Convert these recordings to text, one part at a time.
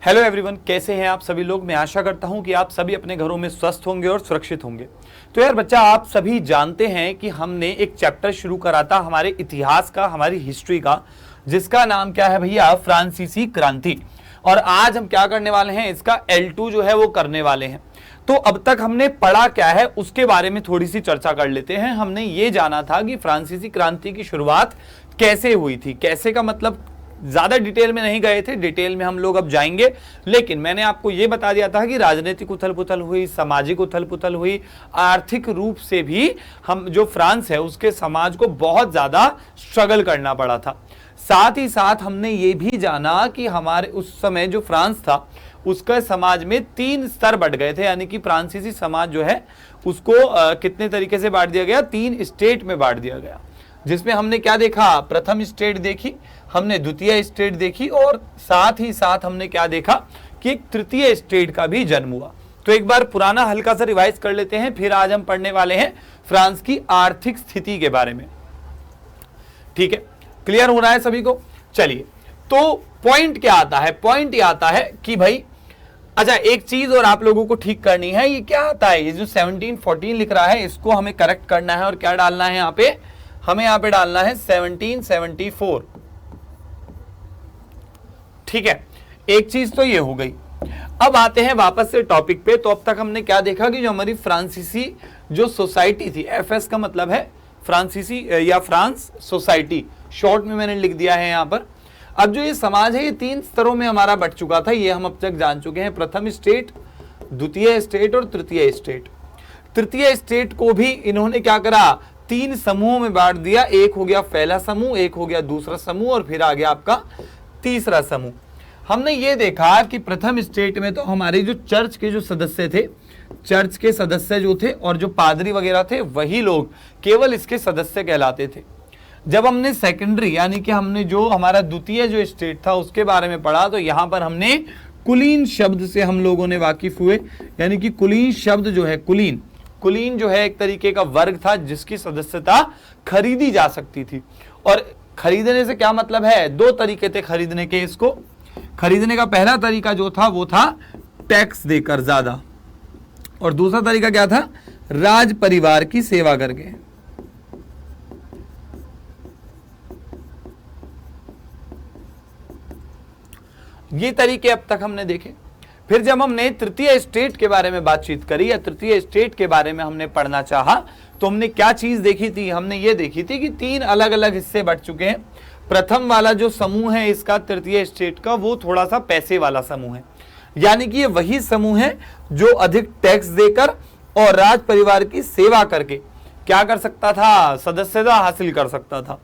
Hello everyone, कैसे हैं आप सभी लोग। मैं आशा करता हूं कि आप सभी अपने घरों में स्वस्थ होंगे और सुरक्षित होंगे। तो यार बच्चा, आप सभी जानते हैं कि हमने एक चैप्टर शुरू करा था हमारे इतिहास का, हमारी हिस्ट्री का, जिसका नाम क्या है भैया, फ्रांसीसी क्रांति। और आज हम क्या करने वाले हैं, इसका L2 जो है वो करने वाले हैं। तो अब तक हमने पढ़ा क्या है उसके बारे में थोड़ी सी चर्चा कर लेते हैं। हमने ये जाना था कि फ्रांसीसी क्रांति की शुरुआत कैसे हुई थी। कैसे का मतलब ज्यादा डिटेल में नहीं गए थे, डिटेल में हम लोग अब जाएंगे। लेकिन मैंने आपको यह बता दिया था कि राजनीतिक उथल पुथल हुई, सामाजिक उथल पुथल हुई, आर्थिक रूप से भी हम जो फ्रांस है उसके समाज को बहुत ज्यादा स्ट्रगल करना पड़ा था। साथ ही साथ हमने ये भी जाना कि हमारे उस समय जो फ्रांस था उसका समाज में 3 स्तर बढ़ गए थे। यानी कि फ्रांसीसी समाज जो है उसको कितने तरीके से बांट दिया गया, 3 स्टेट में बांट दिया गया। जिसमें हमने क्या देखा, प्रथम स्टेट देखी, हमने द्वितीय स्टेट देखी, और साथ ही साथ हमने क्या देखा कि एक तृतीय स्टेट का भी जन्म हुआ। तो एक बार पुराना हल्का सा रिवाइज कर लेते हैं, फिर आज हम पढ़ने वाले हैं फ्रांस की आर्थिक स्थिति के बारे में। ठीक है, क्लियर हो रहा है सभी को। चलिए, तो पॉइंट क्या आता है, पॉइंट ये आता है कि भाई अच्छा, एक चीज और आप लोगों को ठीक करनी है। ये क्या आता है, ये जो 1714 लिख रहा है इसको हमें करेक्ट करना है। और क्या डालना है यहाँ पे, हमें यहां पे डालना है 1774। ठीक है, एक चीज तो ये हो गई। अब आते हैं वापस से टॉपिक पे। तो अब तक हमने क्या देखा कि जो हमारी फ्रांसीसी जो सोसाइटी थी, एफएस का मतलब है फ्रांसीसी या फ्रांस सोसाइटी, शॉर्ट में मैंने लिख दिया है यहां पर। अब जो ये समाज है ये 3 स्तरों में हमारा बट चुका था, ये हम अब तक जान चुके हैं। प्रथम स्टेट, द्वितीय स्टेट और तृतीय स्टेट। तृतीय स्टेट को भी इन्होंने क्या करा, 3 समूहों में बांट दिया। एक हो गया पहला समूह, एक हो गया दूसरा समूह, और फिर आ गया आपका तीसरा समूह। हमने ये देखा कि प्रथम स्टेट में तो हमारे जो चर्च के जो सदस्य थे, चर्च के सदस्य जो थे और जो पादरी वगैरह थे, वही लोग केवल इसके सदस्य कहलाते थे। जब हमने सेकेंडरी यानी कि हमने जो हमारा द्वितीय जो स्टेट था उसके बारे में पढ़ा, तो यहां पर हमने कुलीन शब्द से हम लोगों ने वाकिफ हुए। यानी कि कुलीन शब्द जो है, कुलीन जो है एक तरीके का वर्ग था जिसकी सदस्यता खरीदी जा सकती थी। और खरीदने से क्या मतलब है, 2 तरीके थे खरीदने के। इसको खरीदने का पहला तरीका जो था वो था टैक्स देकर ज्यादा, और दूसरा तरीका क्या था, राज परिवार की सेवा करके। ये तरीके अब तक हमने देखे। फिर जब हमने तृतीय स्टेट के बारे में बातचीत करी या तृतीय स्टेट के बारे में हमने पढ़ना चाहा, तो हमने क्या चीज देखी थी, हमने ये देखी थी कि 3 अलग अलग हिस्से बढ़ चुके हैं। प्रथम वाला जो समूह है इसका, तृतीय स्टेट का, वो थोड़ा सा पैसे वाला समूह है। यानी कि ये वही समूह है जो अधिक टैक्स देकर और राज परिवार की सेवा करके क्या कर सकता था, सदस्यता हासिल कर सकता था।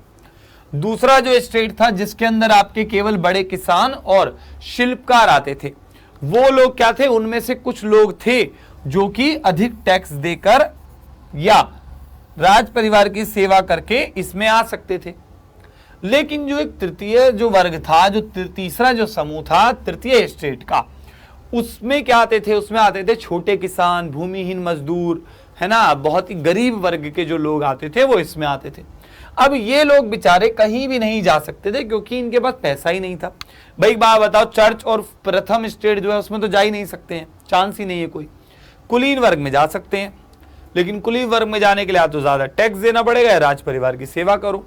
दूसरा जो स्टेट था जिसके अंदर आपके केवल बड़े किसान और शिल्पकार आते थे, वो लोग क्या थे, उनमें से कुछ लोग थे जो कि अधिक टैक्स देकर या राज परिवार की सेवा करके इसमें आ सकते थे। लेकिन जो एक तृतीय जो वर्ग था, जो तीसरा जो समूह था तृतीय स्टेट का, उसमें क्या आते थे, उसमें आते थे छोटे किसान, भूमिहीन मजदूर, है ना, बहुत ही गरीब वर्ग के जो लोग आते थे वो इसमें आते थे। अब ये लोग बेचारे कहीं भी नहीं जा सकते थे क्योंकि इनके पास पैसा ही नहीं था। भाई एक बात बताओ, चर्च और प्रथम स्टेट जो है उसमें तो जा ही नहीं सकते हैं, चांस ही नहीं है कोई। कुलीन वर्ग में जा सकते हैं, लेकिन कुलीन वर्ग में जाने के लिए तो ज्यादा टैक्स देना पड़ेगा, राज परिवार की सेवा करो।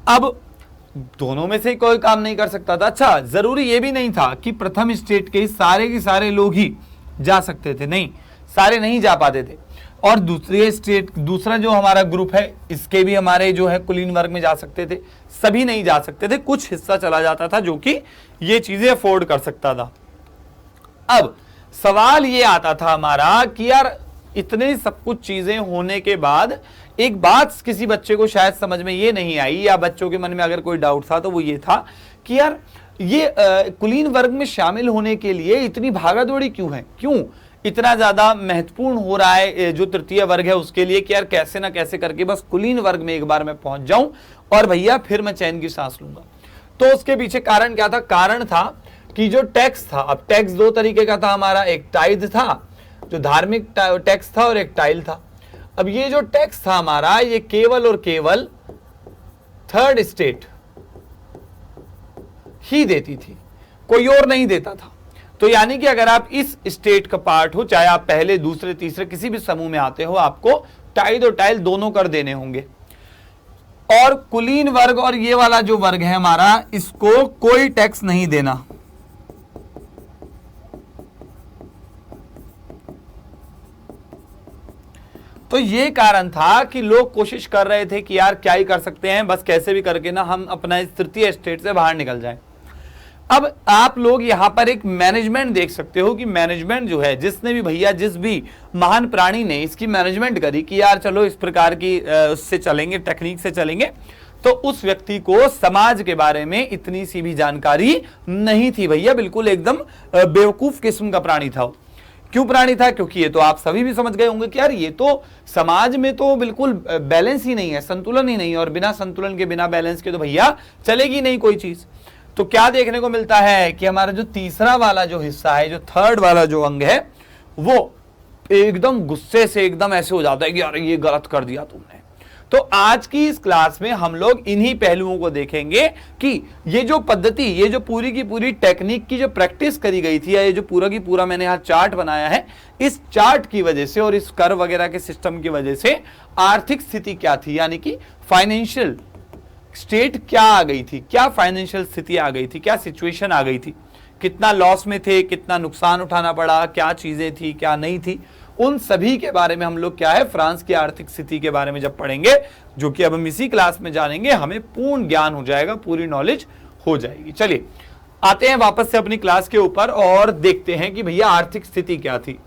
अब दोनों में से कोई काम नहीं कर सकता था। अच्छा, जरूरी ये भी नहीं था कि प्रथम स्टेट के सारे लोग ही जा सकते थे, नहीं, सारे नहीं जा पाते थे। और दूसरे स्टेट, दूसरा जो हमारा ग्रुप है, इसके भी हमारे जो है कुलीन वर्ग में जा सकते थे, सभी नहीं जा सकते थे, कुछ हिस्सा चला जाता था जो कि ये चीजें अफोर्ड कर सकता था। अब सवाल ये आता था हमारा कि यार इतने सब कुछ चीजें होने के बाद एक बात किसी बच्चे को शायद समझ में ये नहीं आई, या बच्चों के मन में अगर कोई डाउट था तो वो ये था कि यार ये कुलीन वर्ग में शामिल होने के लिए इतनी भागादौड़ी क्यों है, क्यों इतना ज्यादा महत्वपूर्ण हो रहा है जो तृतीय वर्ग है उसके लिए कि यार कैसे ना कैसे करके बस कुलीन वर्ग में एक बार मैं पहुंच जाऊं और भैया फिर मैं चैन की सांस लूंगा। तो उसके पीछे कारण क्या था, कारण था कि जो टैक्स था, अब टैक्स 2 तरीके का था हमारा, एक टाइथ था जो धार्मिक टैक्स था और एक टाइल था। अब ये जो टैक्स था हमारा, ये केवल और केवल थर्ड स्टेट ही देती थी, कोई और नहीं देता था। तो यानी कि अगर आप इस स्टेट का पार्ट हो, चाहे आप पहले दूसरे तीसरे किसी भी समूह में आते हो, आपको टाइल और टाइल दोनों कर देने होंगे। और कुलीन वर्ग और ये वाला जो वर्ग है हमारा, इसको कोई टैक्स नहीं देना। तो ये कारण था कि लोग कोशिश कर रहे थे कि यार क्या ही कर सकते हैं, बस कैसे भी करके ना हम अपना इस तृतीय स्टेट से बाहर निकल जाएं। अब आप लोग यहां पर एक मैनेजमेंट देख सकते हो कि मैनेजमेंट जो है, जिसने भी भैया, जिस भी महान प्राणी ने इसकी मैनेजमेंट करी कि यार चलो इस प्रकार की उससे चलेंगे, टेक्निक से चलेंगे, तो उस व्यक्ति को समाज के बारे में इतनी सी भी जानकारी नहीं थी भैया, बिल्कुल एकदम बेवकूफ किस्म का प्राणी था। क्यों प्राणी था? क्योंकि ये तो आप सभी भी समझ गए होंगे कि यार ये तो समाज में तो बिल्कुल बैलेंस ही नहीं है, संतुलन ही नहीं है, और बिना संतुलन के, बिना बैलेंस के तो भैया चलेगी नहीं कोई चीज। तो क्या देखने को मिलता है कि हमारा जो तीसरा वाला जो हिस्सा है, जो थर्ड वाला जो अंग है, वो एकदम गुस्से से एकदम ऐसे हो जाता है कि यार ये गलत कर दिया तुमने। तो आज की इस क्लास में हम लोग इन्हीं पहलुओं को देखेंगे कि ये जो पद्धति, ये जो पूरी की पूरी टेक्निक की जो प्रैक्टिस करी गई थी, या ये जो पूरा की पूरा मैंने यहाँ चार्ट बनाया है, इस चार्ट की वजह से और इस कर वगैरह के सिस्टम की वजह से आर्थिक स्थिति क्या थी, यानी कि फाइनेंशियल स्टेट क्या आ गई थी, क्या फाइनेंशियल स्थिति आ गई थी, क्या सिचुएशन आ गई थी, कितना लॉस में थे, कितना नुकसान उठाना पड़ा, क्या चीजें थी, क्या नहीं थी, उन सभी के बारे में हम लोग क्या है, फ्रांस की आर्थिक स्थिति के बारे में जब पढ़ेंगे, जो कि अब हम इसी क्लास में जानेंगे, हमें पूर्ण ज्ञान हो जाएगा, पूरी नॉलेज हो जाएगी। चलिए आते हैं वापस से अपनी क्लास के ऊपर और देखते हैं कि भैया आर्थिक स्थिति क्या थी।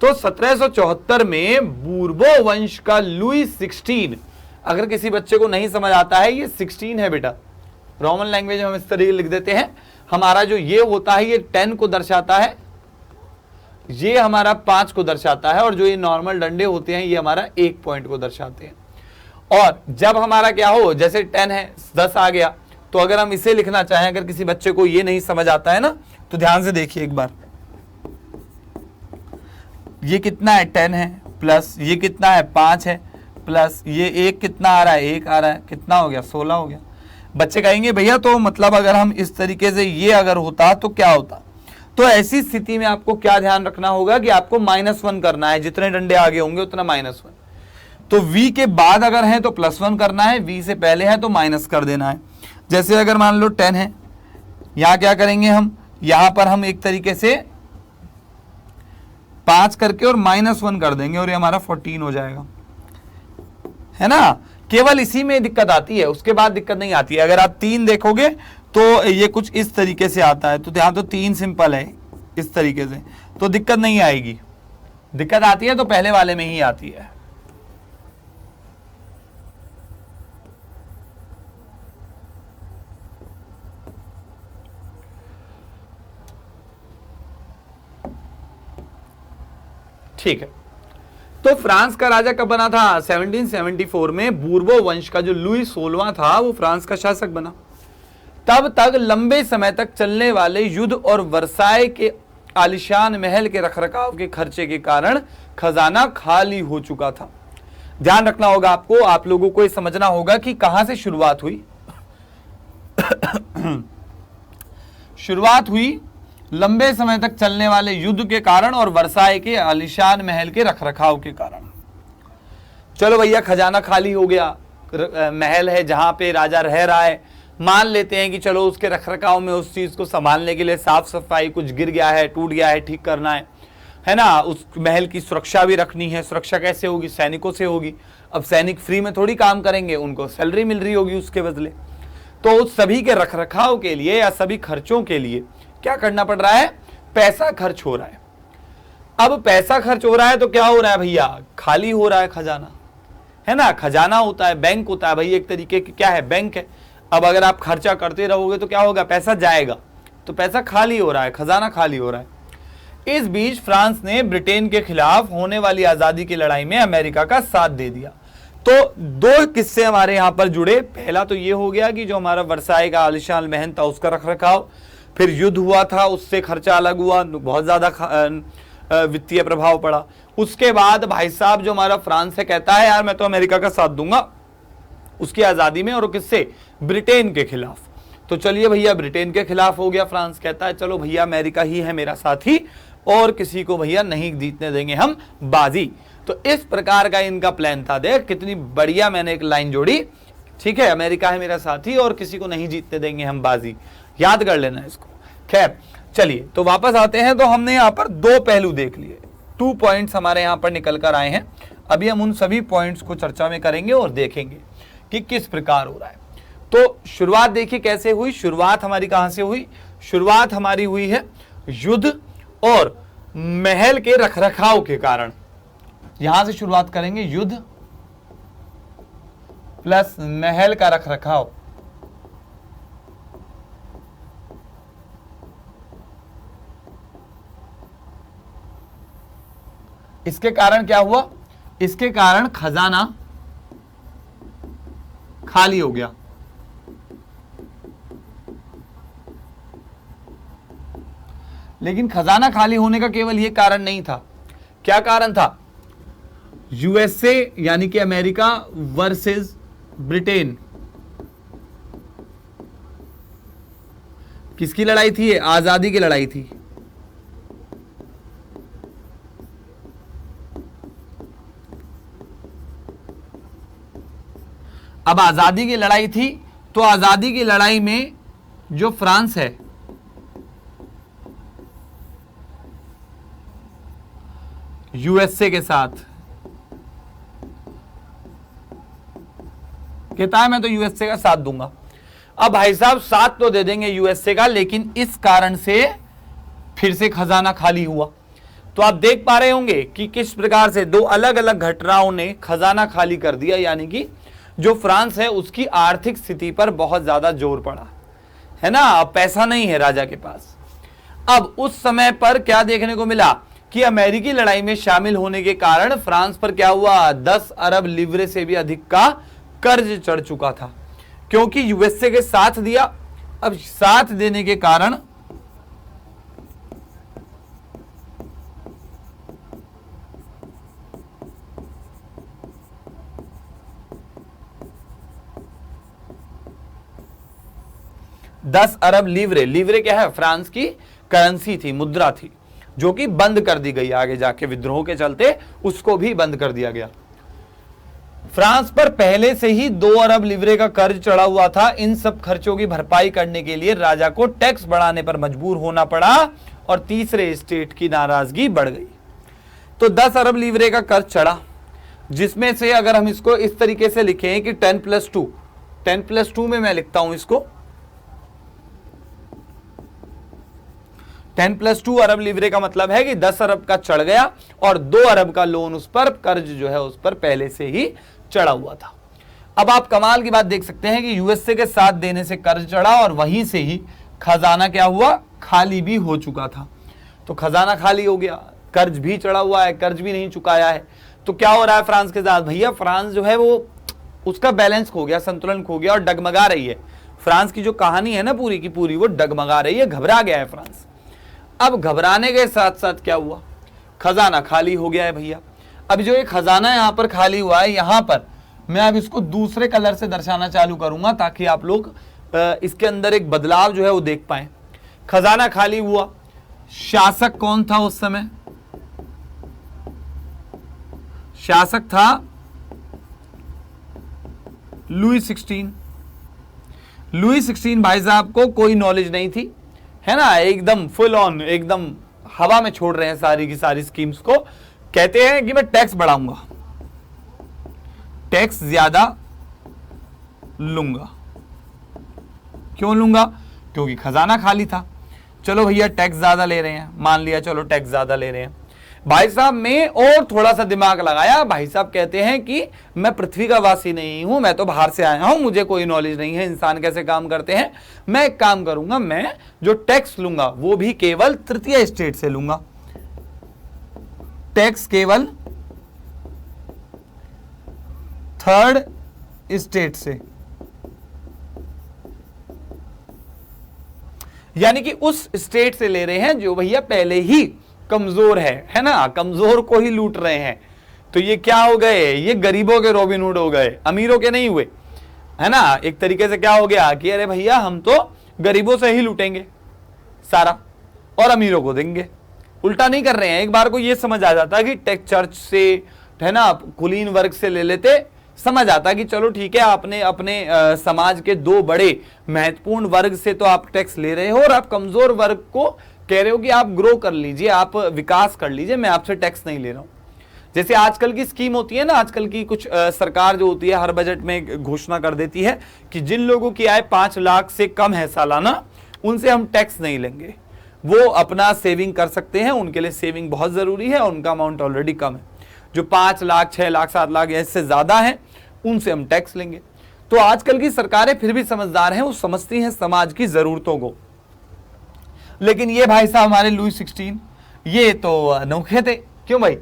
तो 1774 में बूर्बो वंश का लुई 16, अगर किसी बच्चे को नहीं समझ आता है, ये 16 है बेटा, रोमन लैंग्वेज में हम इस तरीके लिख देते हैं। हमारा जो ये होता है, ये 10 को दर्शाता है, ये हमारा 5 को दर्शाता है, और जो ये नॉर्मल डंडे होते हैं ये हमारा 1 पॉइंट को दर्शाते हैं। और जब हमारा क्या हो, जैसे 10 है, 10 आ गया, तो अगर हम इसे लिखना चाहें, अगर किसी बच्चे को ये नहीं समझ आता है ना, तो ध्यान से देखिए एक बार, ये कितना है, 10 है, प्लस ये कितना है, 5 है, प्लस ये 1 कितना आ रहा है, 1 आ रहा है, कितना हो गया, 16 हो गया। बच्चे कहेंगे भैया तो मतलब अगर हम इस तरीके से ये अगर होता तो क्या होता? तो ऐसी स्थिति में आपको क्या ध्यान रखना होगा कि आपको -1 करना है, जितने डंडे आगे होंगे उतना -1। तो v के बाद अगर है तो +1 करना है, v से पहले है तो माइनस कर देना है। जैसे अगर मान लो 10 है, यहां क्या करेंगे हम, यहां पर हम एक तरीके से 5 करके और -1 कर देंगे, और ये हमारा 14 हो जाएगा, है ना। केवल इसी में दिक्कत आती है, उसके बाद दिक्कत नहीं आती है। अगर आप 3 देखोगे तो ये कुछ इस तरीके से आता है, तो ध्यान, तो 3 सिंपल है इस तरीके से, तो दिक्कत नहीं आएगी। दिक्कत आती है तो पहले वाले में ही आती है। ठीक है, तो फ्रांस का राजा कब बना था? 1774 में बूर्बो वंश का जो लुई 16वां था वो फ्रांस का शासक बना। तब तक लंबे समय तक चलने वाले युद्ध और वर्साय के आलिशान महल के रखरखाव के खर्चे के कारण खजाना खाली हो चुका था। ध्यान रखना होगा आपको, आप लोगों को ये समझना होगा कि कहां से शुरुआत हुई। शुरुआत हुई लंबे समय तक चलने वाले युद्ध के कारण और वर्साय के आलिशान महल के रखरखाव के कारण। चलो भैया, खजाना खाली हो गया, महल है जहां पे राजा रह रहा है, मान लेते हैं कि चलो उसके रखरखाव में उस चीज को संभालने के लिए साफ सफाई, कुछ गिर गया है, टूट गया है, ठीक करना है ना, उस महल की सुरक्षा भी रखनी है। सुरक्षा कैसे होगी? सैनिकों से होगी। अब सैनिक फ्री में थोड़ी काम करेंगे, उनको सैलरी मिल रही होगी उसके बदले। तो उस सभी के रखरखाव के लिए या सभी खर्चों के लिए क्या करना पड़ रहा है? पैसा खर्च हो रहा है। अब पैसा खर्च हो रहा है तो क्या हो रहा है भैया? खाली हो रहा है खजाना, है ना। खजाना होता है, बैंक होता है भाई, एक तरीके की क्या है, बैंक है। अब अगर आप खर्चा करते रहोगे तो क्या होगा? पैसा जाएगा। तो पैसा खाली हो रहा है, खजाना खाली हो रहा है। इस बीच फ्रांस ने ब्रिटेन के खिलाफ होने वाली आजादी की लड़ाई में अमेरिका का साथ दे दिया। तो 2 किस्से हमारे यहां पर जुड़े। पहला तो ये हो गया कि जो हमारा वर्साय का आलिशान महल था उसका रखरखाव, फिर युद्ध हुआ था, उससे खर्चा अलग हुआ, बहुत ज्यादा वित्तीय प्रभाव पड़ा। उसके बाद भाई साहब जो हमारा फ्रांस है कहता है यार मैं तो अमेरिका का साथ दूंगा उसकी आजादी में, और किससे? ब्रिटेन के खिलाफ। तो चलिए भैया ब्रिटेन के खिलाफ हो गया, फ्रांस कहता है चलो भैया अमेरिका ही है मेरा साथी और किसी को भैया नहीं जीतने देंगे हम बाजी। तो इस प्रकार का इनका प्लान था। देख कितनी बढ़िया मैंने एक लाइन जोड़ी, ठीक है, अमेरिका है मेरा साथी और किसी को नहीं जीतने देंगे हम बाजी, याद कर लेना इसको। खैर चलिए तो वापस आते हैं। तो हमने यहाँ पर दो पहलू देख लिए, 2 पॉइंट्स हमारे यहाँ पर निकल कर आए हैं। अभी हम उन सभी पॉइंट्स को चर्चा में करेंगे और देखेंगे कि किस प्रकार हो रहा है। तो शुरुआत देखिए कैसे हुई। शुरुआत हमारी कहां से हुई? शुरुआत हमारी हुई है युद्ध और महल के रखरखाव के कारण। यहां से शुरुआत करेंगे, युद्ध प्लस महल का रखरखाव। इसके कारण क्या हुआ? इसके कारण खजाना खाली हो गया। लेकिन खजाना खाली होने का केवल यह कारण नहीं था। क्या कारण था? यूएसए यानी कि अमेरिका वर्सेस ब्रिटेन। किसकी लड़ाई थी ये? आजादी की लड़ाई थी। अब आजादी की लड़ाई थी तो आजादी की लड़ाई में जो फ्रांस है यूएसए के साथ, कहता है मैं तो यूएसए का साथ दूंगा। अब भाई साहब साथ तो दे देंगे यूएसए का, लेकिन इस कारण से फिर से खजाना खाली हुआ। तो आप देख पा रहे होंगे कि किस प्रकार से दो अलग अलग घटनाओं ने खजाना खाली कर दिया, यानी कि जो फ्रांस है उसकी आर्थिक स्थिति पर बहुत ज्यादा जोर पड़ा है ना। अब पैसा नहीं है राजा के पास। अब उस समय पर क्या देखने को मिला कि अमेरिकी लड़ाई में शामिल होने के कारण फ्रांस पर क्या हुआ? 10 अरब लिवरे से भी अधिक का कर्ज चढ़ चुका था, क्योंकि यूएसए के साथ दिया। अब साथ देने के कारण दस अरब लिवरे, लिवरे क्या है? फ्रांस की करेंसी थी, मुद्रा थी, जो कि बंद कर दी गई आगे जाके विद्रोह के चलते, उसको भी बंद कर दिया गया। फ्रांस पर पहले से ही 2 अरब लिवरे का कर्ज चढ़ा हुआ था। इन सब खर्चों की भरपाई करने के लिए राजा को टैक्स बढ़ाने पर मजबूर होना पड़ा और तीसरे स्टेट की नाराजगी बढ़ गई। तो 10 अरब लिवरे का कर्ज चढ़ा, जिसमें से अगर हम इसको इस तरीके से लिखें कि 10+2 में मैं लिखता हूं इसको 10+2 अरब लिवरे का मतलब है कि 10 अरब का चढ़ गया और 2 अरब का लोन उस पर, कर्ज जो है उस पर पहले से ही चढ़ा हुआ था। अब आप कमाल की बात देख सकते हैं कि यूएसए के साथ देने से कर्ज चढ़ा और वहीं से ही खजाना क्या हुआ? खाली भी हो चुका था। तो खजाना खाली हो गया, कर्ज भी चढ़ा हुआ है, कर्ज भी नहीं चुकाया है। तो क्या हो रहा है फ्रांस के साथ? भैया फ्रांस जो है वो उसका बैलेंस खो गया, संतुलन खो गया और डगमगा रही है। फ्रांस की जो कहानी है ना पूरी की पूरी, वो डगमगा रही है, घबरा गया है फ्रांस। अब घबराने के साथ साथ क्या हुआ? खजाना खाली हो गया है भैया। अब जो ये खजाना यहां पर खाली हुआ है, यहां पर मैं अब इसको दूसरे कलर से दर्शाना चालू करूंगा ताकि आप लोग इसके अंदर एक बदलाव जो है वो देख पाए। खजाना खाली हुआ, शासक कौन था उस समय? शासक था लुई 16। लुई 16 भाई साहब को कोई नॉलेज नहीं थी, है ना, एकदम फुल ऑन, एकदम हवा में छोड़ रहे हैं सारी की सारी स्कीम्स को। कहते हैं कि मैं टैक्स बढ़ाऊंगा, टैक्स ज्यादा लूंगा। क्यों लूंगा? क्योंकि खजाना खाली था। चलो भैया टैक्स ज्यादा ले रहे हैं, मान लिया चलो टैक्स ज्यादा ले रहे हैं। भाई साहब में और थोड़ा सा दिमाग लगाया। भाई साहब कहते हैं कि मैं पृथ्वी का वासी नहीं हूं, मैं तो बाहर से आया हूं, मुझे कोई नॉलेज नहीं है इंसान कैसे काम करते हैं। मैं एक काम करूंगा, मैं जो टैक्स लूंगा वो भी केवल तृतीय स्टेट से लूंगा। टैक्स केवल थर्ड स्टेट से, यानी कि उस स्टेट से ले रहे हैं जो भैया पहले ही कमजोर है ना, कमजोर को ही लूट रहे हैं। तो ये क्या हो गए? ये गरीबों के रॉबिन हुड हो गए, अमीरों के नहीं हुए। है ना। एक तरीके से क्या हो गया कि अरे भैया हम तो गरीबों से ही लूटेंगे सारा और अमीरों को देंगे, उल्टा नहीं कर रहे हैं। एक बार को ये समझ आ जाता है कि टैक्स चर्च से, है ना, कुलीन वर्ग से ले लेते, समझ आता कि चलो ठीक है, आपने अपने समाज के दो बड़े महत्वपूर्ण वर्ग से तो आप टैक्स ले रहे हो और आप कमजोर वर्ग को कह रहे हो कि आप ग्रो कर लीजिए, आप विकास कर लीजिए, मैं आपसे टैक्स नहीं ले रहा हूं। जैसे आजकल की स्कीम होती है ना, आजकल की कुछ सरकार जो होती है हर बजट में घोषणा कर देती है कि जिन लोगों की आय 5 लाख से कम है सालाना, उनसे हम टैक्स नहीं लेंगे, वो अपना सेविंग कर सकते हैं, उनके लिए सेविंग बहुत जरूरी है, उनका अमाउंट ऑलरेडी कम है। जो 5 लाख 6 लाख 7 लाख या इससे ज्यादा है उनसे हम टैक्स लेंगे। तो आजकल की सरकारें फिर भी समझदार हैं, वो समझती हैं समाज की जरूरतों को। लेकिन ये भाई साहब हमारे लुई 16 ये तो अनोखे थे। क्यों भाई,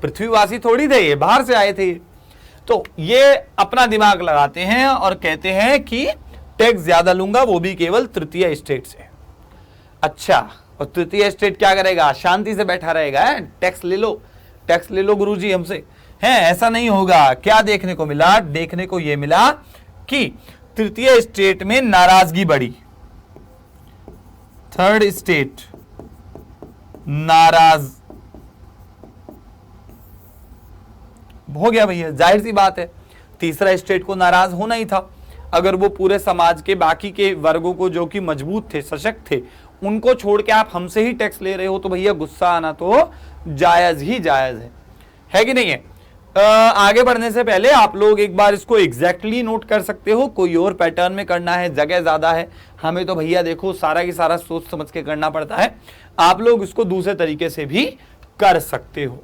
पृथ्वीवासी थोड़ी थे, ये बाहर से आए थे। तो ये अपना दिमाग लगाते हैं और कहते हैं कि टैक्स ज्यादा लूंगा, वो भी केवल तृतीय स्टेट से। अच्छा, और तृतीय स्टेट क्या करेगा, शांति से बैठा रहेगा, टैक्स ले लो, टैक्स ले लो गुरुजी हमसे, है ऐसा नहीं होगा। क्या देखने को मिला, देखने को यह मिला कि तृतीय स्टेट में नाराजगी बढ़ी, थर्ड स्टेट नाराज हो गया भैया, जाहिर सी बात है, तीसरा स्टेट को नाराज होना ही था। अगर वो पूरे समाज के बाकी के वर्गों को जो कि मजबूत थे, सशक्त थे, उनको छोड़ के आप हमसे ही टैक्स ले रहे हो, तो भैया गुस्सा आना तो जायज ही जायज है कि नहीं है। आगे बढ़ने से पहले आप लोग एक बार इसको एग्जैक्टली नोट कर सकते हो, कोई और पैटर्न में करना है, जगह ज्यादा है, हमें तो भैया देखो सारा की सारा सोच समझ के करना पड़ता है। आप लोग इसको दूसरे तरीके से भी कर सकते हो।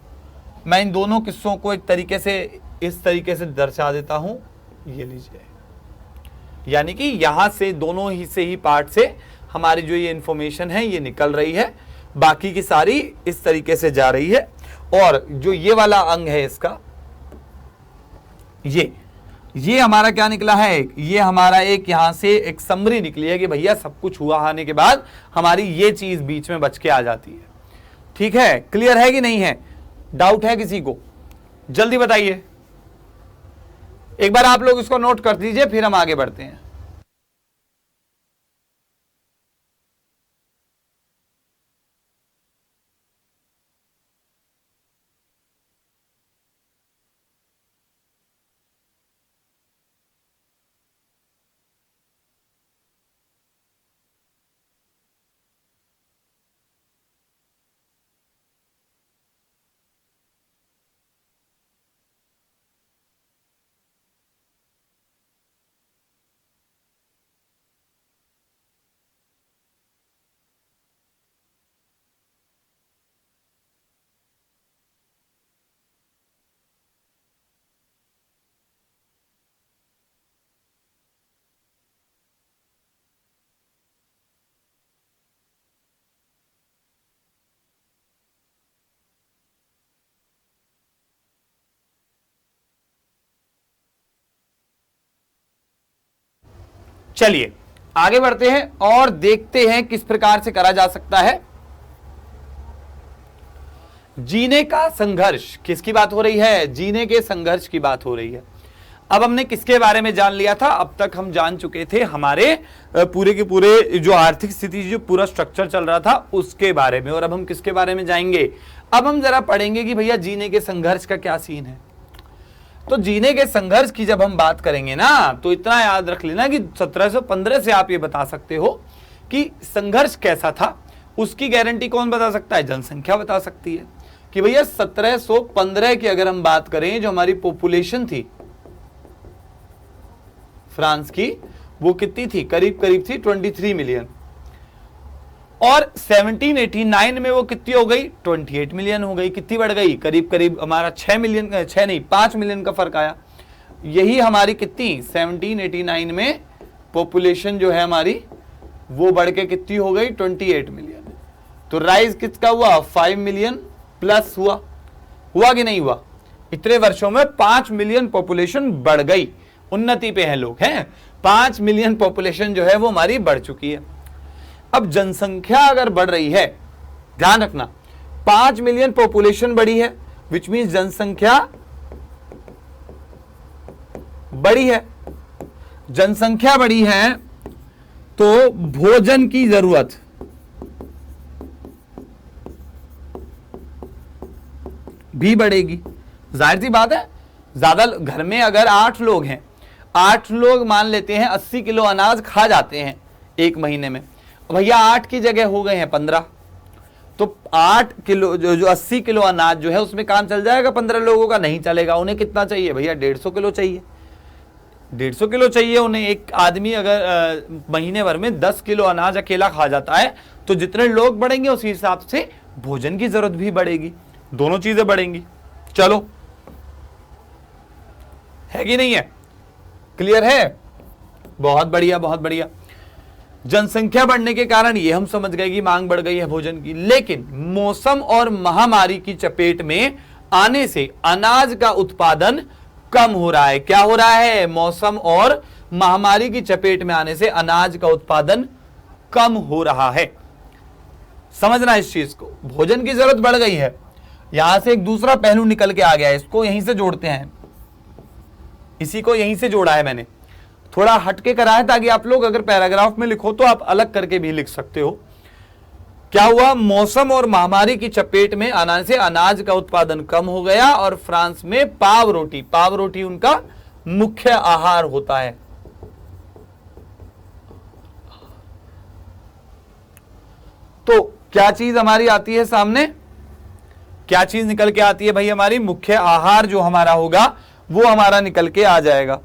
मैं इन दोनों किस्सों को एक तरीके से इस तरीके से दर्शा देता हूं, ये लीजिए, यानी कि यहां से दोनों ही से ही पार्ट से हमारी जो ये इंफॉर्मेशन है ये निकल रही है, बाकी की सारी इस तरीके से जा रही है। और जो ये वाला अंग है इसका, ये हमारा क्या निकला है, ये हमारा एक यहां से एक समरी निकली है कि भैया सब कुछ हुआ आने के बाद हमारी ये चीज बीच में बच के आ जाती है। ठीक है, क्लियर है कि नहीं है, डाउट है किसी को, जल्दी बताइए। एक बार आप लोग इसको नोट कर दीजिए, फिर हम आगे बढ़ते हैं। चलिए आगे बढ़ते हैं और देखते हैं किस प्रकार से करा जा सकता है। जीने का संघर्ष, किसकी बात हो रही है, जीने के संघर्ष की बात हो रही है। अब हमने किसके बारे में जान लिया था, अब तक हम जान चुके थे हमारे पूरे के पूरे जो आर्थिक स्थिति, जो पूरा स्ट्रक्चर चल रहा था उसके बारे में। और अब हम किसके बारे में जाएंगे, अब हम जरा पढ़ेंगे कि भैया जीने के संघर्ष का क्या सीन है। तो जीने के संघर्ष की जब हम बात करेंगे ना, तो इतना याद रख लेना कि 1715 से आप ये बता सकते हो कि संघर्ष कैसा था। उसकी गारंटी कौन बता सकता है, जनसंख्या बता सकती है कि भैया 1715 की अगर हम बात करें, जो हमारी पॉपुलेशन थी फ्रांस की, वो कितनी थी, करीब करीब थी 23 मिलियन। और 1789 में वो कितनी हो गई, 28 मिलियन हो गई। कितनी बढ़ गई, करीब करीब हमारा 6 मिलियन, 6 नहीं 5 मिलियन का फर्क आया। यही हमारी कितनी 1789 में पॉपुलेशन जो है हमारी वो बढ़ के कितनी हो गई 28 मिलियन। तो राइज किसका हुआ, 5 मिलियन प्लस हुआ कि नहीं हुआ। इतने वर्षों में 5 मिलियन पॉपुलेशन बढ़ गई, उन्नति पे हैं लोग, हैं 5 मिलियन पॉपुलेशन जो है वो हमारी बढ़ चुकी है। अब जनसंख्या अगर बढ़ रही है, ध्यान रखना 5 मिलियन पॉपुलेशन बढ़ी है, विच मीन्स जनसंख्या बढ़ी है। जनसंख्या बढ़ी है तो भोजन की जरूरत भी बढ़ेगी। जाहिर सी बात है, ज्यादा घर में अगर 8 लोग हैं, 8 लोग मान लेते हैं 80 किलो अनाज खा जाते हैं एक महीने में, भैया 8 की जगह हो गए हैं 15, तो 8 किलो जो 80 किलो अनाज जो है उसमें काम चल जाएगा, 15 लोगों का नहीं चलेगा। उन्हें कितना चाहिए भैया? 150 किलो चाहिए, 150 किलो चाहिए उन्हें। एक आदमी अगर महीने भर में 10 किलो अनाज अकेला खा जाता है तो जितने लोग बढ़ेंगे उसी हिसाब से भोजन की जरूरत भी बढ़ेगी, दोनों चीजें बढ़ेंगी। चलो, है कि नहीं है? क्लियर है? बहुत बढ़िया, बहुत बढ़िया। जनसंख्या बढ़ने के कारण ये हम समझ गए कि मांग बढ़ गई है भोजन की, लेकिन मौसम और महामारी की चपेट में आने से अनाज का उत्पादन कम हो रहा है। क्या हो रहा है? मौसम और महामारी की चपेट में आने से अनाज का उत्पादन कम हो रहा है। समझना इस चीज को, भोजन की जरूरत बढ़ गई है। यहां से एक दूसरा पहलू निकल के आ गया है, इसको यहीं से जोड़ते हैं, इसी को यहीं से जोड़ा है मैंने, थोड़ा हटके करा है ताकि आप लोग अगर पैराग्राफ में लिखो तो आप अलग करके भी लिख सकते हो। क्या हुआ? मौसम और महामारी की चपेट में आने से अनाज का उत्पादन कम हो गया और फ्रांस में पाव रोटी उनका मुख्य आहार होता है। तो क्या चीज हमारी आती है सामने? क्या चीज निकल के आती है भाई? हमारी मुख्य आहार जो हमारा होगा वो हमारा निकल के आ जाएगा।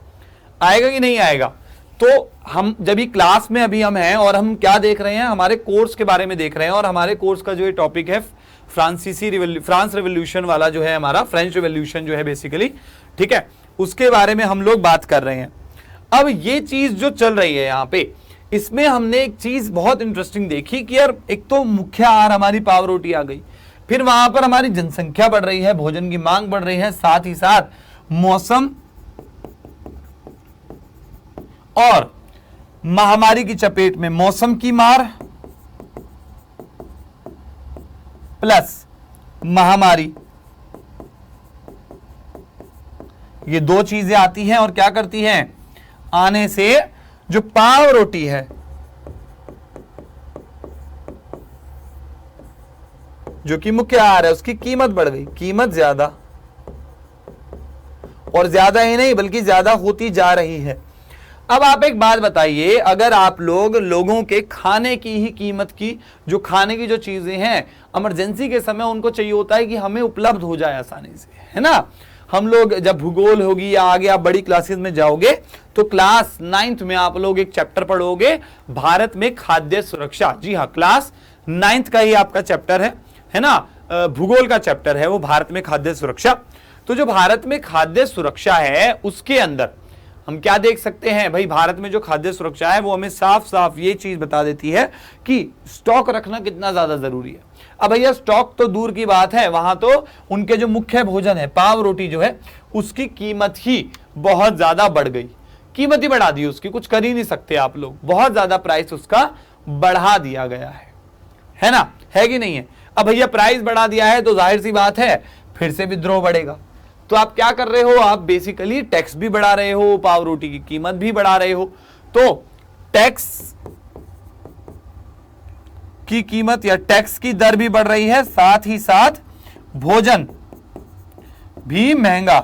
आएगा कि नहीं आएगा? तो हम जब भी क्लास में अभी हम हैं और हम क्या देख रहे हैं, हमारे कोर्स के बारे में देख रहे हैं, और हमारे कोर्स का जो ये टॉपिक है फ्रांस रेवोल्यूशन वाला जो है हमारा, फ्रेंच रेवोल्यूशन जो है बेसिकली, ठीक है, उसके बारे में हम लोग बात कर रहे हैं। अब ये चीज जो चल रही है यहाँ पे, इसमें हमने एक चीज बहुत इंटरेस्टिंग देखी कि यार एक तो मुख्य आहार हमारी पाव रोटी आ गई, फिर वहां पर हमारी जनसंख्या बढ़ रही है, भोजन की मांग बढ़ रही है, साथ ही साथ मौसम और महामारी की चपेट में, मौसम की मार प्लस महामारी, ये दो चीजें आती हैं और क्या करती हैं? आने से जो पाव रोटी है, जो कि मुख्य आहार है, उसकी कीमत बढ़ गई, कीमत ज्यादा, और ज्यादा ही नहीं बल्कि ज्यादा होती जा रही है। अब आप एक बात बताइए, अगर आप लोगों के खाने की ही कीमत की, जो खाने की जो चीजें हैं इमरजेंसी के समय उनको चाहिए होता है कि हमें उपलब्ध हो जाए आसानी से, है ना। हम लोग जब भूगोल होगी या आगे आप बड़ी क्लासेस में जाओगे तो क्लास 9th में आप लोग एक चैप्टर पढ़ोगे, भारत में खाद्य सुरक्षा। जी हाँ, क्लास 9th का ही आपका चैप्टर है ना, भूगोल का चैप्टर है वो, भारत में खाद्य सुरक्षा। तो जो भारत में खाद्य सुरक्षा है उसके अंदर हम क्या देख सकते हैं भाई? भारत में जो खाद्य सुरक्षा है वो हमें साफ साफ ये चीज बता देती है कि स्टॉक रखना कितना ज्यादा जरूरी है। अब भैया स्टॉक तो दूर की बात है, वहां तो उनके जो मुख्य भोजन है पाव रोटी जो है उसकी कीमत ही बहुत ज्यादा बढ़ गई, कीमत ही बढ़ा दी उसकी, कुछ कर ही नहीं सकते आप लोग, बहुत ज्यादा प्राइस उसका बढ़ा दिया गया है ना, है कि नहीं है? अब भैया प्राइस बढ़ा दिया है तो जाहिर सी बात है फिर से विद्रोह बढ़ेगा। तो आप क्या कर रहे हो? आप बेसिकली टैक्स भी बढ़ा रहे हो, पाव रोटी की कीमत भी बढ़ा रहे हो। तो टैक्स की कीमत या टैक्स की दर भी बढ़ रही है, साथ ही साथ भोजन भी महंगा।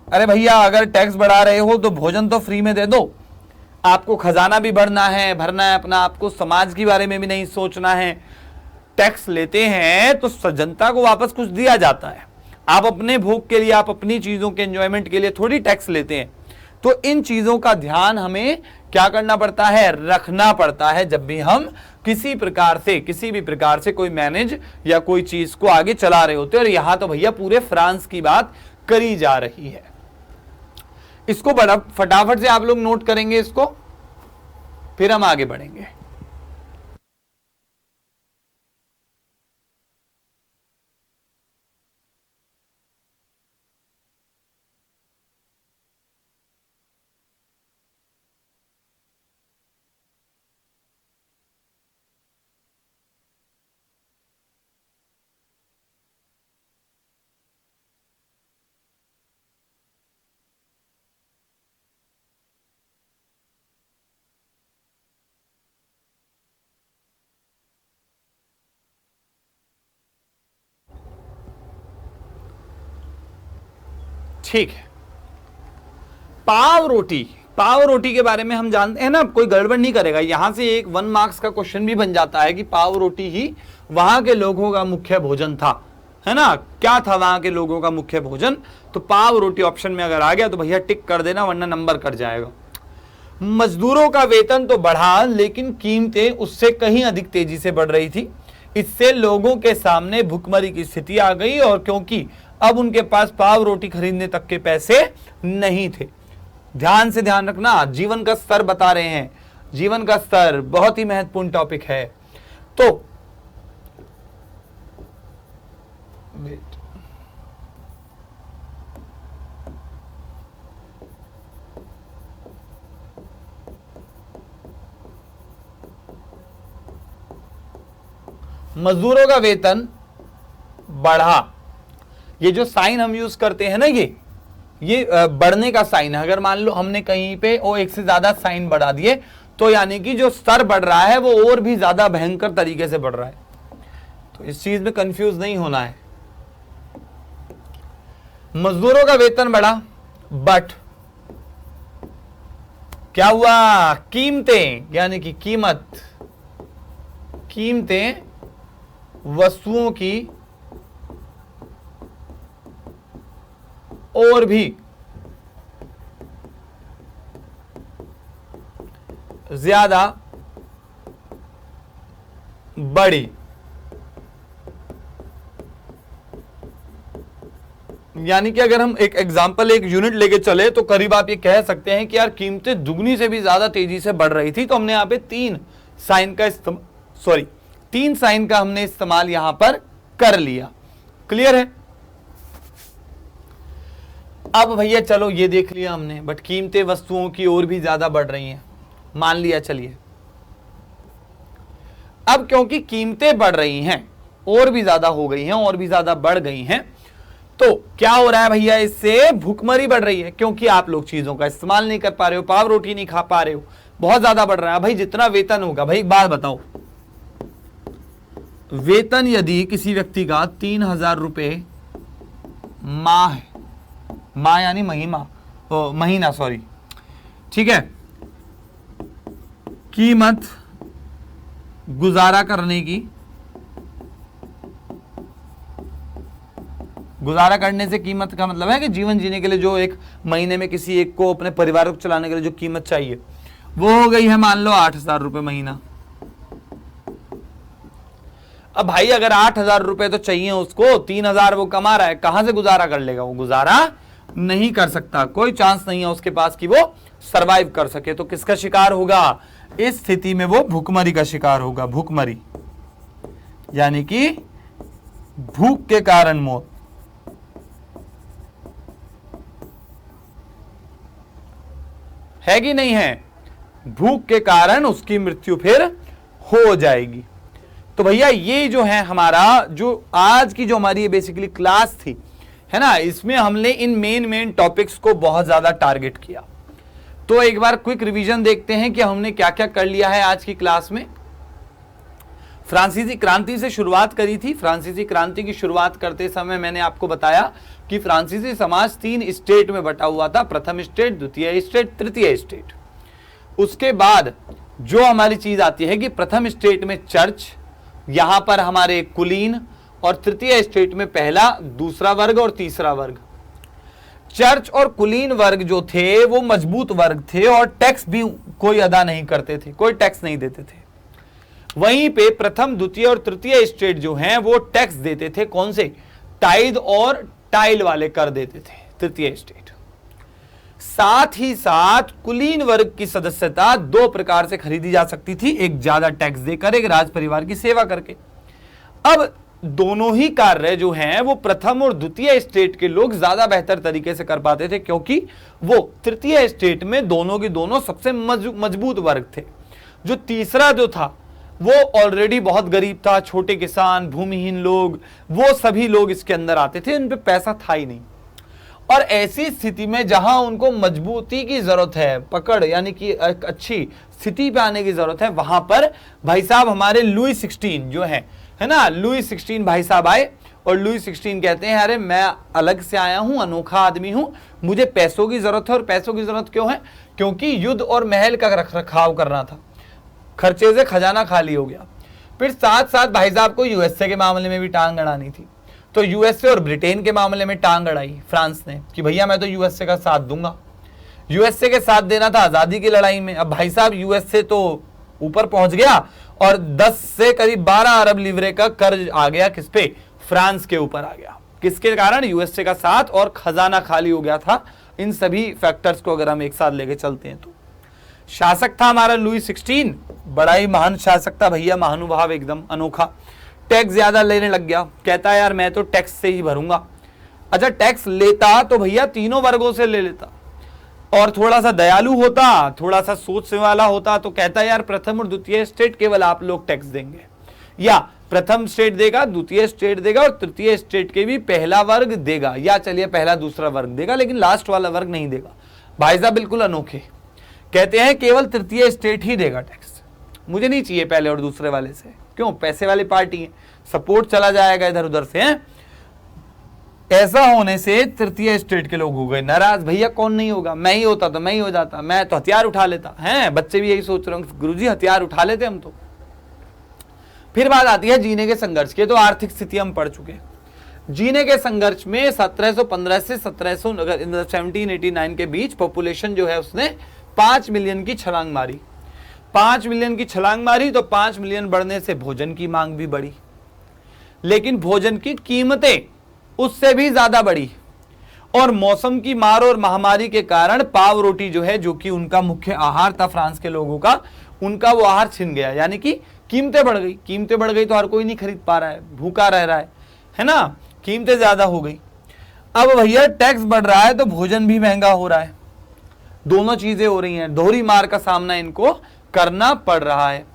अरे भैया अगर टैक्स बढ़ा रहे हो तो भोजन तो फ्री में दे दो, आपको खजाना भी भरना है अपना, आपको समाज के बारे में भी नहीं सोचना है। टैक्स लेते हैं तो जनता को वापस कुछ दिया जाता है, आप अपने भोग के लिए, आप अपनी चीजों के एंजॉयमेंट के लिए थोड़ी टैक्स लेते हैं। तो इन चीजों का ध्यान हमें क्या करना पड़ता है? रखना पड़ता है जब भी हम किसी भी प्रकार से कोई मैनेज या कोई चीज को आगे चला रहे होते हैं। और यहां तो भैया पूरे फ्रांस की बात करी जा रही है। इसको बड़ा फटाफट से आप लोग नोट करेंगे इसको, फिर हम आगे बढ़ेंगे। ठीक है, पाव रोटी, पाव रोटी के बारे में हम जानते हैं ना, कोई गड़बड़ नहीं करेगा। यहां से एक 1 मार्क्स का क्वेश्चन भी बन जाता है कि पाव रोटी ही वहां के लोगों का मुख्य भोजन था, है ना। क्या था वहां के लोगों का मुख्य भोजन? तो पाव रोटी ऑप्शन में अगर आ गया तो भैया टिक कर देना, वरना नंबर कट जाएगा। मजदूरों का वेतन तो बढ़ा, लेकिन कीमतें उससे कहीं अधिक तेजी से बढ़ रही थी। इससे लोगों के सामने भुखमरी की स्थिति आ गई, और क्योंकि अब उनके पास पाव रोटी खरीदने तक के पैसे नहीं थे। ध्यान से ध्यान रखना, जीवन का स्तर बता रहे हैं, जीवन का स्तर बहुत ही महत्वपूर्ण टॉपिक है। तो मजदूरों का वेतन बढ़ा, ये जो साइन हम यूज करते हैं ना, ये बढ़ने का साइन है। अगर मान लो हमने कहीं पे वो एक से ज्यादा साइन बढ़ा दिए, तो यानी कि जो स्तर बढ़ रहा है वो और भी ज्यादा भयंकर तरीके से बढ़ रहा है। तो इस चीज में कंफ्यूज नहीं होना है। मजदूरों का वेतन बढ़ा, बट क्या हुआ? कीमतें, यानी कि कीमतें वस्तुओं की और भी ज्यादा बढ़ी। यानी कि अगर हम एक एग्जांपल, एक यूनिट लेके चले, तो करीब आप ये कह सकते हैं कि यार कीमतें दुगनी से भी ज्यादा तेजी से बढ़ रही थी। तो हमने यहां पे 3 साइन का हमने इस्तेमाल यहां पर कर लिया। क्लियर है? अब भैया चलो ये देख लिया हमने, बट कीमतें वस्तुओं की और भी ज्यादा बढ़ रही हैं, मान लिया। चलिए, अब क्योंकि कीमतें बढ़ रही हैं, और भी ज्यादा हो गई हैं, और भी ज्यादा बढ़ गई हैं, तो क्या हो रहा है भैया? इससे भुखमरी बढ़ रही है, क्योंकि आप लोग चीजों का इस्तेमाल नहीं कर पा रहे हो, पाव रोटी नहीं खा पा रहे हो, बहुत ज्यादा बढ़ रहा है। भाई जितना वेतन होगा, भाई एक बात बताओ, वेतन यदि किसी व्यक्ति का 3000 रुपए माह यानी महीना, सॉरी, ठीक है, कीमत गुजारा करने से कीमत का मतलब है कि जीवन जीने के लिए जो एक महीने में किसी एक को, अपने परिवार को चलाने के लिए जो कीमत चाहिए, वो हो गई है मान लो 8000 रुपए महीना। अब भाई अगर 8000 रुपए तो चाहिए उसको, 3000 वो कमा रहा है, कहां से गुजारा कर लेगा? वो गुजारा नहीं कर सकता, कोई चांस नहीं है उसके पास कि वो सरवाइव कर सके। तो किसका शिकार होगा इस स्थिति में? वो भुखमरी का शिकार होगा। भुखमरी यानी कि भूख के कारण मौत। है कि नहीं है? भूख के कारण उसकी मृत्यु फिर हो जाएगी। तो भैया ये जो है हमारा, जो आज की जो हमारी बेसिकली क्लास थी, है ना, इसमें हमने इन मेन टॉपिक्स को बहुत ज्यादा टारगेट किया। तो एक बार क्विक रिवीजन देखते हैं कि हमने क्या क्या कर लिया है आज की क्लास में। फ्रांसीसी क्रांति से शुरुआत करी थी। फ्रांसीसी क्रांति की शुरुआत करते समय मैंने आपको बताया कि फ्रांसीसी समाज 3 स्टेट में बटा हुआ था, प्रथम स्टेट, द्वितीय स्टेट, तृतीय स्टेट। उसके बाद जो हमारी चीज आती है कि प्रथम स्टेट में चर्च, यहां पर हमारे कुलीन, और तृतीय स्टेट में पहला, दूसरा वर्ग और तीसरा वर्ग। चर्च और कुलीन वर्ग जो थे वो मजबूत वर्ग थे, और टैक्स भी कोई अदा नहीं करते थे, कोई टैक्स नहीं देते थे। वहीं पे प्रथम, द्वितीय और तृतीय स्टेट जो हैं वो टैक्स देते थे। कौन से? टाइद और टाइल वाले कर देते थे तृतीय स्टेट। साथ ही साथ कुलीन वर्ग की सदस्यता 2 प्रकार से खरीदी जा सकती थी, एक ज्यादा टैक्स देकर, एक राज परिवार की सेवा करके। अब दोनों ही कार्य जो हैं वो प्रथम और द्वितीय स्टेट के लोग ज्यादा बेहतर तरीके से कर पाते थे, क्योंकि वो तृतीय स्टेट में दोनों के दोनों सबसे मजबूत वर्ग थे। जो तीसरा जो था वो ऑलरेडी बहुत गरीब था, छोटे किसान, भूमिहीन लोग, वो सभी लोग इसके अंदर आते थे, उन पे पैसा था ही नहीं। और ऐसी स्थिति में जहां उनको मजबूती की जरूरत है, पकड़ यानी कि एक अच्छी स्थिति पे आने की जरूरत है, वहां पर भाई साहब हमारे लुई 16 जो है ना, लुई 16 भाई साहब आए, और लुई 16 कहते हैं अरे मैं अलग से आया हूं, अनोखा आदमी हूं, मुझे पैसों की जरूरत है। और पैसों की जरूरत क्यों है? क्योंकि युद्ध और महल का रख रखाव करना था, खर्चे से खजाना खाली हो गया। फिर साथ साथ भाई साहब को यूएसए के मामले में भी टांग अड़ानी थी, तो यूएसए और ब्रिटेन के मामले में टांग अड़ाई फ्रांस ने कि भैया मैं तो यूएसए का साथ दूंगा। यूएसए के साथ देना था आजादी की लड़ाई में। अब भाई साहब यूएसए तो ऊपर पहुंच गया और 10 से करीब 12 अरब लीवरे का कर्ज आ गया किस पे? फ्रांस के ऊपर आ गया। किसके कारण? यूएसए का साथ, और खजाना खाली हो गया था। इन सभी फैक्टर्स को अगर हम एक साथ लेके चलते हैं तो शासक था हमारा लुई 16, बड़ा ही महान शासक था भैया, महानुभाव, एकदम अनोखा। टैक्स ज्यादा लेने लग गया, कहता है यार मैं तो टैक्स से ही भरूंगा। अच्छा, टैक्स लेता तो भैया तीनों वर्गों से ले लेता, और थोड़ा सा दयालु होता, थोड़ा सा सोच वाला होता, तो कहता है यार प्रथम और द्वितीय स्टेट केवल आप लोग टैक्स देंगे, या प्रथम स्टेट देगा, द्वितीय स्टेट देगा और तृतीय स्टेट के भी पहला वर्ग देगा, या चलिए पहला दूसरा वर्ग देगा, लेकिन लास्ट वाला वर्ग नहीं देगा। भाई साहब बिल्कुल अनोखे, कहते हैं केवल तृतीय स्टेट ही देगा टैक्स, मुझे नहीं चाहिए पहले और दूसरे वाले से। क्यों? पैसे वाली पार्टी है, सपोर्ट चला जाएगा इधर उधर से। ऐसा होने से तृतीय स्टेट के लोग हो गए नाराज, भैया कौन नहीं होगा, मैं ही होता तो मैं ही हो जाता, मैं तो हथियार उठा लेता। हैं बच्चे भी यही सोच रहे हैं, गुरुजी हथियार उठा लेते हम तो। फिर बात आती है जीने के संघर्ष के, तो आर्थिक स्थिति हम पढ़ चुके हैं। जीने के संघर्ष में 1715 से 1789 के बीच पॉपुलेशन जो है उसने 5 मिलियन की छलांग मारी। 5 मिलियन की छलांग मारी तो 5 मिलियन बढ़ने से भोजन की मांग भी बढ़ी, लेकिन भोजन की कीमतें उससे भी ज्यादा बढ़ी, और मौसम की मार और महामारी के कारण पाव रोटी जो है, जो कि उनका मुख्य आहार था फ्रांस के लोगों का, उनका वो आहार छिन गया। यानी कि कीमतें बढ़ गई, कीमतें बढ़ गई तो हर कोई नहीं खरीद पा रहा है, भूखा रह रहा है ना, कीमतें ज्यादा हो गई। अब भैया टैक्स बढ़ रहा है तो भोजन भी महंगा हो रहा है, दोनों चीजें हो रही हैं, दोहरी मार का सामना इनको करना पड़ रहा है।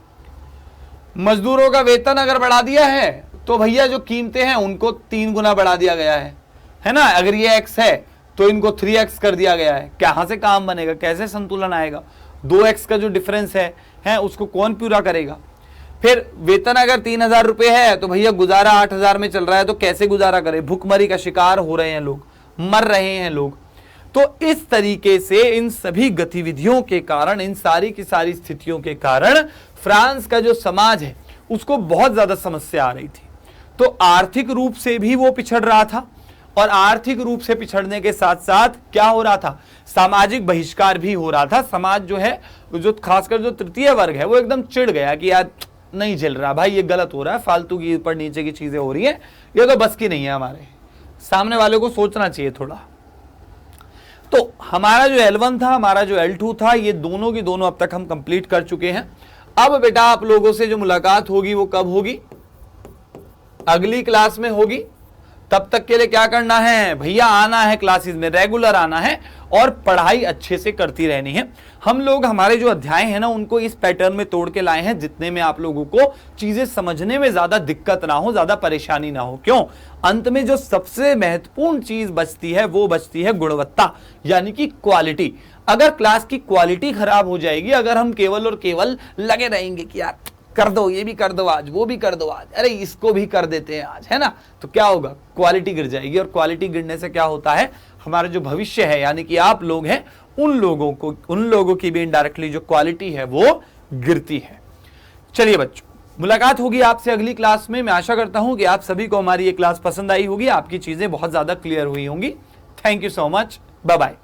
मजदूरों का वेतन अगर बढ़ा दिया है तो भैया जो कीमतें हैं उनको 3 गुना बढ़ा दिया गया है ना। अगर ये x है तो इनको 3x कर दिया गया है। कहां से काम बनेगा, कैसे संतुलन आएगा? 2x का जो डिफरेंस है उसको कौन पूरा करेगा? फिर वेतन अगर 3000 रुपए है तो भैया गुजारा 8000 में चल रहा है, तो कैसे गुजारा करे? भुखमरी का शिकार हो रहे हैं लोग, मर रहे हैं लोग। तो इस तरीके से इन सभी गतिविधियों के कारण, इन सारी की सारी स्थितियों के कारण फ्रांस का जो समाज है उसको बहुत ज्यादा समस्या आ रही थी। तो आर्थिक रूप से भी वो पिछड़ रहा था, और आर्थिक रूप से पिछड़ने के साथ साथ क्या हो रहा था? सामाजिक बहिष्कार भी हो रहा था। समाज जो है, जो खासकर जो तृतीय वर्ग है, वो एकदम चिढ़ गया कि यार नहीं झेल रहा भाई, ये गलत हो रहा है, फालतू की ऊपर नीचे की चीजें हो रही है, ये तो बस की नहीं है, हमारे सामने वाले को सोचना चाहिए थोड़ा। तो हमारा जो L1 था, हमारा जो L2 था, ये दोनों की दोनों अब तक हम कंप्लीट कर चुके हैं। अब बेटा आप लोगों से जो मुलाकात होगी वो कब होगी? अगली क्लास में होगी। तब तक के लिए क्या करना है भैया? आना है क्लासेस में, रेगुलर आना है और पढ़ाई अच्छे से करती रहनी है। हम लोग हमारे जो अध्याय है ना उनको इस पैटर्न में तोड़ के लाए हैं, जितने में आप लोगों को चीजें समझने में ज्यादा दिक्कत ना हो, ज्यादा परेशानी ना हो। क्यों? अंत में जो सबसे महत्वपूर्ण चीज बचती है वो बचती है गुणवत्ता, यानी कि क्वालिटी। अगर क्लास की क्वालिटी खराब हो जाएगी, अगर हम केवल और केवल लगे रहेंगे कि यार कर दो, ये भी कर दो आज, वो भी कर दो आज, अरे इसको भी कर देते हैं आज, है ना, तो क्या होगा? क्वालिटी गिर जाएगी, और क्वालिटी गिरने से क्या होता है? हमारा जो भविष्य है, यानी कि आप लोग हैं, उन लोगों की भी इनडायरेक्टली जो क्वालिटी है वो गिरती है। चलिए बच्चों, मुलाकात होगी आपसे अगली क्लास में। मैं आशा करता हूं कि आप सभी को हमारी ये क्लास पसंद आई होगी, आपकी चीजें बहुत ज्यादा क्लियर हुई होंगी। Thank you so much, bye bye.